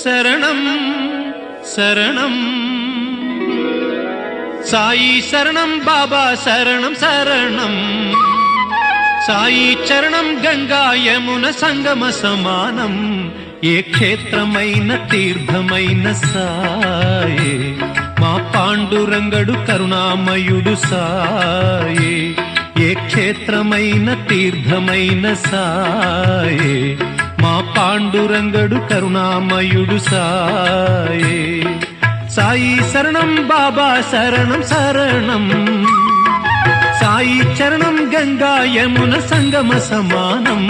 శరణం శరణం సాయి శరణం బాబా శరణం శరణం సాయి చరణం గంగా యమున సంగమ సమానం ఏ క్షేత్రమైన తీర్థమైన సాయే మా పాండురంగడు కరుణామయుడు సాయే ఏ క్షేత్రమైన తీర్థమైన సాయే మా పాండురంగడు కరుణామయుడు సాయే సాయి శరణం బాబా శరణం శరణం సాయి చరణం గంగా యమున సంగమ సమానం